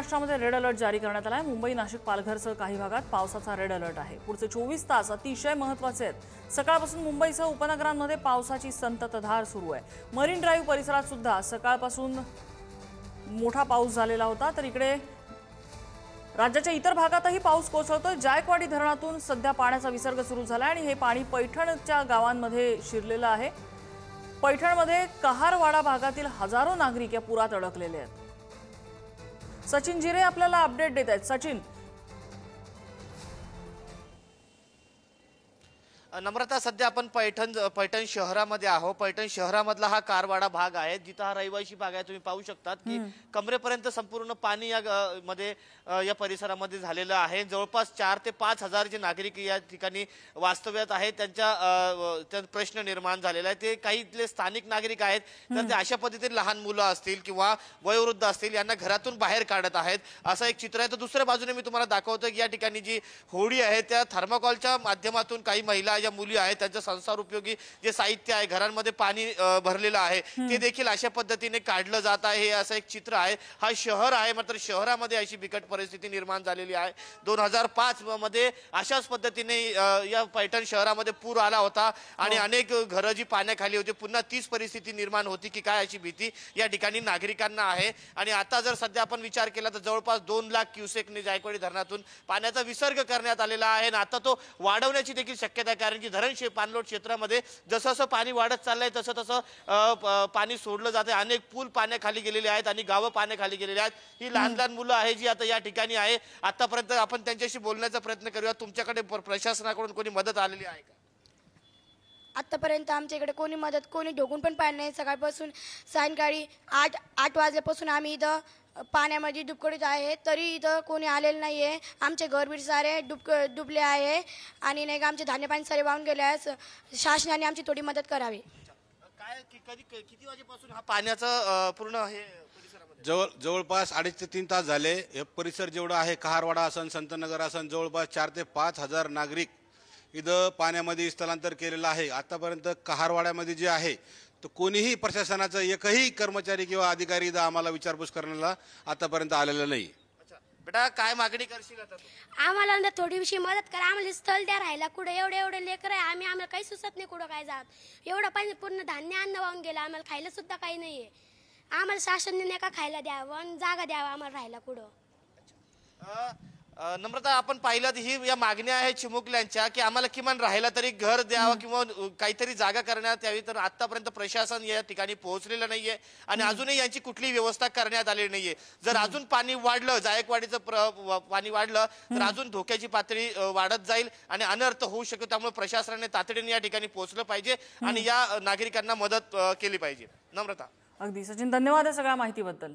महाराष्ट्रामध्ये red alert जारी करण्यात आला आहे। मुंबई, नाशिक, पालघरसह काही भागात पावसाचा रेड अलर्ट आहे। पुढचे 24 तास अतिशय महत्त्वाचे आहेत। सकाळपासून मुंबईसह उपनगरांमध्ये पावसाची संततधार सुरू आहे। मरीन ड्राईव्ह परिसरात सुद्धा सकाळपासून मोठा पाऊस झालेला होता। तर इकडे राज्याच्या इतर भागातही पाऊस कोसळतोय। जायकवाडी धरणातून सध्या पाण्याचा विसर्ग सुरू झाला आणि हे पाणी पैठणच्या गावांमध्ये शिरलेलं आहे। पैठणमध्ये कहारवाडा भागातील हजारो नागरिक या पुरात अडकलेले आहेत। सचिन जिरे आपल्याला अपडेट देत आहेत। सचिन, नम्रता, सध्या आपण पैठण शहरामध्ये आहोत। पैठण शहरामधला हा कारवाडा भाग आहे, जिथे हा रहिवासी भाग आहे। तुम्ही पाहू शकतात की कमरेपर्यंत संपूर्ण पाणी या परिसरामध्ये झालेलं आहे। जवळपास 4 ते 5 हजार जे नागरिक या ठिकाणी वास्तव्यात आहेत, त्यांचा प्रश्न निर्माण झालेला आहे। ते काही इथले स्थानिक नागरिक आहेत, तर ते अशा पद्धतीने लहान मुलं असतील किंवा वयोवृद्ध असतील यांना घरातून बाहेर काढत आहेत, असं एक चित्र आहे। तर दुसऱ्या बाजूने मी तुम्हाला दाखवतो की या ठिकाणी जी होडी आहे त्या थर्माकोलच्या माध्यमातून काही महिला ज्या मुली आहेत त्यांचं संसार उपयोगी जे साहित्य आहे, घरांमध्ये पाणी भरलेलं आहे, ते देखील अशा पद्धतीने काढलं जात आहे। हे असं एक चित्र आहे। हा शहर आहे, मात्र शहरामध्ये अशी बिकट परिस्थिती निर्माण झालेली आहे। 2005 मध्ये अशाच पद्धतीने या पैठण शहरामध्ये पूर आला होता आणि अनेक घरं जी पाण्याखाली होती। पुन्हा तीच परिस्थिती निर्माण होती की काय, अशी भीती या ठिकाणी नागरिकांना आहे। आणि आता जर सध्या आपण विचार केला तर जवळपास 2 लाख क्युसेकने जायकवाडी धरणातून पाण्याचा विसर्ग करण्यात आलेला आहे आणि आता तो वाढवण्याची देखील शक्यता आहे, कारण की धरण पाणलोट क्षेत्रामध्ये जसं जसं पाणी वाढत चाललंय तसं तसं पाणी सोडलं जाते। अनेक पूल पाण्याखाली गेलेले आहेत आणि गावं पाण्याखाली गेलेली आहेत। ही लहान लहान मुलं आहे जी आता या ठिकाणी आहे। आतापर्यंत आपण त्यांच्याशी बोलण्याचा प्रयत्न करूया। तुमच्याकडे प्रशासनाकडून कोणी मदत आलेली आहे का? आतापर्यंत आमच्या इकडे कोणी ढोकून पण पाणी नाही। सकाळपासून सायंकाळी 8 वाजल्यापासून आम्ही इथं पाण्यामध्ये डुबकडीत आहे, तरी इथं कोणी आलेलं नाही आहे। आमचे घरबीर सारे डुबले आहे आणि नाही का आमचे धान्य पाणी सारे वाहून गेले आहे। शासनाने आमची थोडी मदत करावी। काय किती वाजेपासून हा पाण्याचा पूर्ण हे परिसरामध्ये जवळपास 2.5 ते 3 तास झाले। हे परिसर जेवढा आहे, कहारवाडा असन, संतनगर असन, जवळपास 4 ते 5 हजार नागरिक इथं पाण्यामध्ये स्थलांतर केलेलं आहे। आतापर्यंत कहारवाड्यामध्ये जे आहे तर कोणीही प्रशासनाचा एकही कर्मचारी किंवा अधिकारी इथं आम्हाला विचारपूस करण्याला आतापर्यंत आलेला नाही। बेटा, काय मागणी करशील आता तू? आम्हाला थोडीशी मदत करा। आम्हाला स्थळ द्या राहायला। कुठे एवढे लेकर आहे, आम्हाला काही सुचत नाही कुठं काय जात। एवढं पाणी पूर्ण धान्य अन्न वाहून गेलं, आम्हाला खायला सुद्धा काही नाहीये। आम्हाला शासनाने नाही का खायला द्यावं, जागा द्यावा आम्हाला राहायला कुठं। नम्रता, आपण पाहिलं ही या मागण्या आहेत चिमुकल्यांच्या की आम्हाला किमान राहायला तरी घर द्यावं किंवा काहीतरी जागा करण्यात यावी, तर आतापर्यंत प्रशासन या ठिकाणी पोहोचलेलं नाहीये आणि अजूनही यांची कुठलीही व्यवस्था करण्यात आलेली नाहीये। जर अजून पाणी वाढलं, जायकवाडीचं पाणी वाढलं तर अजून धोक्याची पातळी वाढत जाईल आणि अनर्थ होऊ शकतो। त्यामुळे प्रशासनाने तातडीने या ठिकाणी पोहोचलं पाहिजे आणि या नागरिकांना मदत केली पाहिजे। नम्रता, अगदी सचिन, धन्यवाद या सगळ्या माहितीबद्दल।